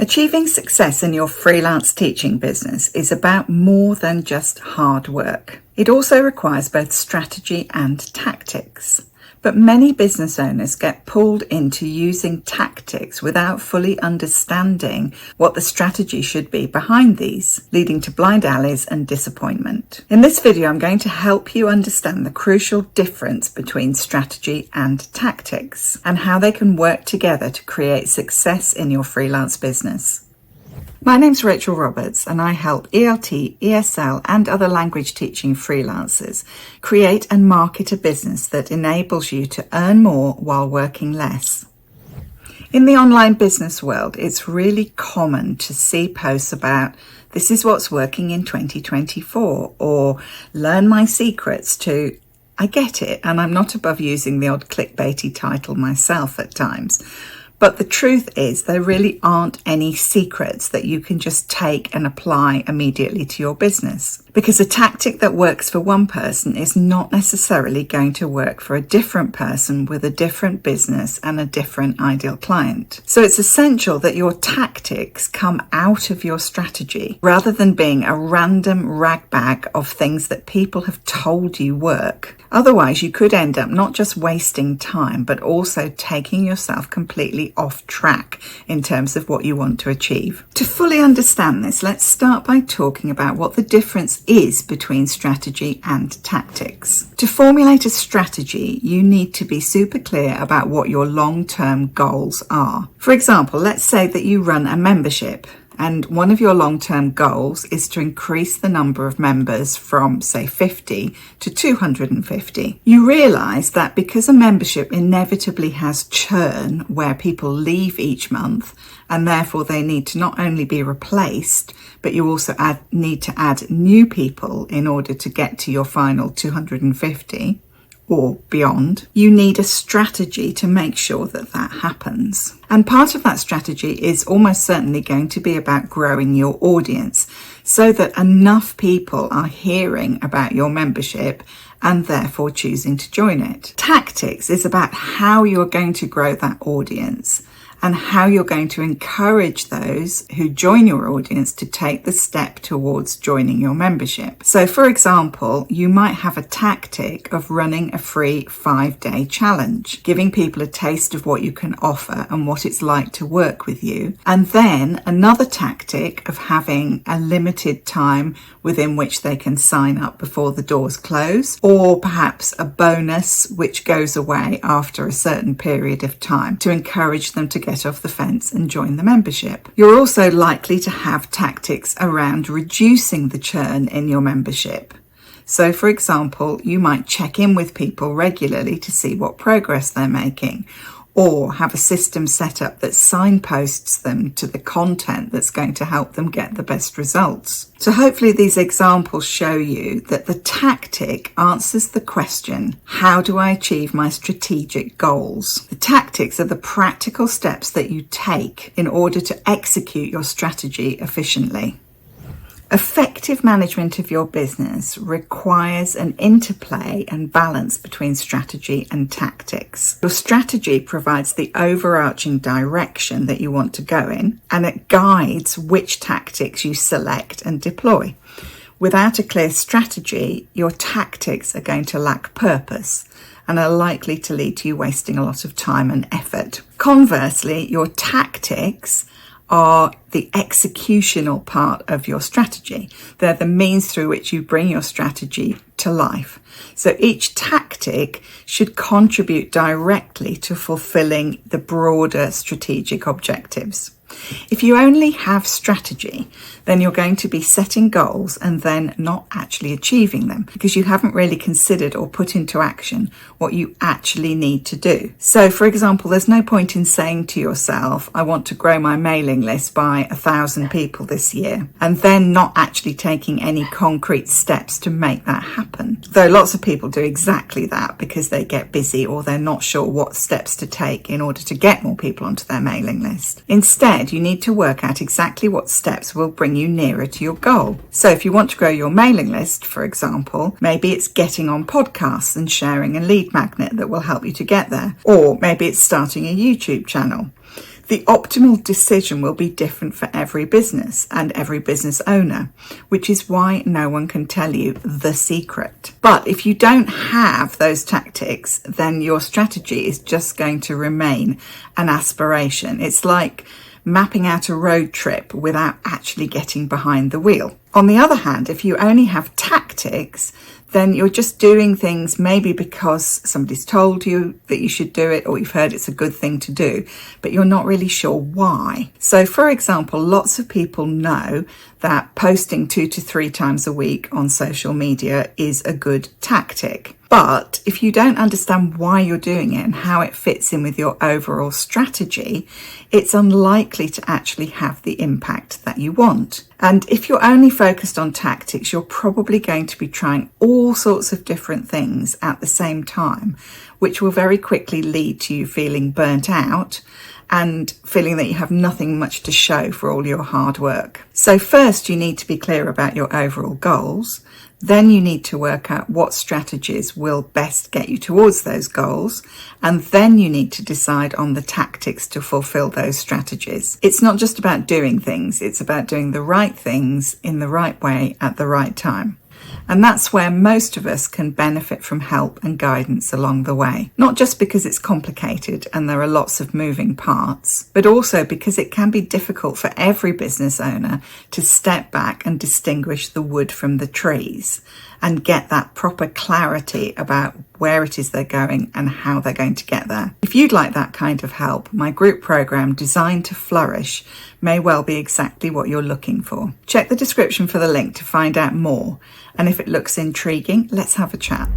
Achieving success in your freelance teaching business is about more than just hard work. It also requires both strategy and tactics. But many business owners get pulled into using tactics without fully understanding what the strategy should be behind these, leading to blind alleys and disappointment. In this video, I'm going to help you understand the crucial difference between strategy and tactics and how they can work together to create success in your freelance business. My name's Rachel Roberts and I help ELT, ESL and other language teaching freelancers create and market a business that enables you to earn more while working less. In the online business world, it's really common to see posts about "this is what's working in 2024" or "learn my secrets" to I get it, and I'm not above using the odd clickbaity title myself at times. But the truth is there really aren't any secrets that you can just take and apply immediately to your business. Because a tactic that works for one person is not necessarily going to work for a different person with a different business and a different ideal client. So it's essential that your tactics come out of your strategy rather than being a random ragbag of things that people have told you work. Otherwise, you could end up not just wasting time, but also taking yourself completely off track in terms of what you want to achieve. To fully understand this, let's start by talking about what the difference is between strategy and tactics. To formulate a strategy, you need to be super clear about what your long-term goals are. For example, let's say that you run a membership. And one of your long-term goals is to increase the number of members from, say, 50 to 250. You realise that because a membership inevitably has churn where people leave each month, and therefore they need to not only be replaced, but you also need to add new people in order to get to your final 250. Or beyond, you need a strategy to make sure that that happens. And part of that strategy is almost certainly going to be about growing your audience so that enough people are hearing about your membership and therefore choosing to join it. Tactics is about how you're going to grow that audience and how you're going to encourage those who join your audience to take the step towards joining your membership. So for example, you might have a tactic of running a free 5-day challenge, giving people a taste of what you can offer and what it's like to work with you. And then another tactic of having a limited time within which they can sign up before the doors close, or perhaps a bonus which goes away after a certain period of time to encourage them to get off the fence and join the membership. You're also likely to have tactics around reducing the churn in your membership. So for example, you might check in with people regularly to see what progress they're making, or have a system set up that signposts them to the content that's going to help them get the best results. So hopefully these examples show you that the tactic answers the question, how do I achieve my strategic goals? The tactics are the practical steps that you take in order to execute your strategy efficiently. Effective management of your business requires an interplay and balance between strategy and tactics. Your strategy provides the overarching direction that you want to go in, and it guides which tactics you select and deploy. Without a clear strategy, your tactics are going to lack purpose and are likely to lead to you wasting a lot of time and effort. Conversely, your tactics are the executional part of your strategy. They're the means through which you bring your strategy to life. So each tactic should contribute directly to fulfilling the broader strategic objectives. If you only have strategy, then you're going to be setting goals and then not actually achieving them because you haven't really considered or put into action what you actually need to do. So for example, there's no point in saying to yourself, I want to grow my mailing list by 1,000 people this year, and then not actually taking any concrete steps to make that happen. Though lots of people do exactly that because they get busy or they're not sure what steps to take in order to get more people onto their mailing list. Instead, you need to work out exactly what steps will bring you nearer to your goal. So if you want to grow your mailing list, for example, maybe it's getting on podcasts and sharing a lead magnet that will help you to get there. Or maybe it's starting a YouTube channel. The optimal decision will be different for every business and every business owner, which is why no one can tell you the secret. But if you don't have those tactics, then your strategy is just going to remain an aspiration. It's like mapping out a road trip without actually getting behind the wheel. On the other hand, if you only have tactics, then you're just doing things maybe because somebody's told you that you should do it, or you've heard it's a good thing to do, but you're not really sure why. So for example, lots of people know that posting 2 to 3 times a week on social media is a good tactic. But if you don't understand why you're doing it and how it fits in with your overall strategy, it's unlikely to actually have the impact that you want. And if you're only focused on tactics, you're probably going to be trying all sorts of different things at the same time, which will very quickly lead to you feeling burnt out and feeling that you have nothing much to show for all your hard work. So first, you need to be clear about your overall goals. Then you need to work out what strategies will best get you towards those goals. And then you need to decide on the tactics to fulfill those strategies. It's not just about doing things, it's about doing the right things in the right way at the right time. And that's where most of us can benefit from help and guidance along the way. Not just because it's complicated and there are lots of moving parts, but also because it can be difficult for every business owner to step back and distinguish the wood from the trees and get that proper clarity about where it is they're going and how they're going to get there. If you'd like that kind of help, my group program Designed to Flourish may well be exactly what you're looking for. Check the description for the link to find out more. And if it looks intriguing, let's have a chat.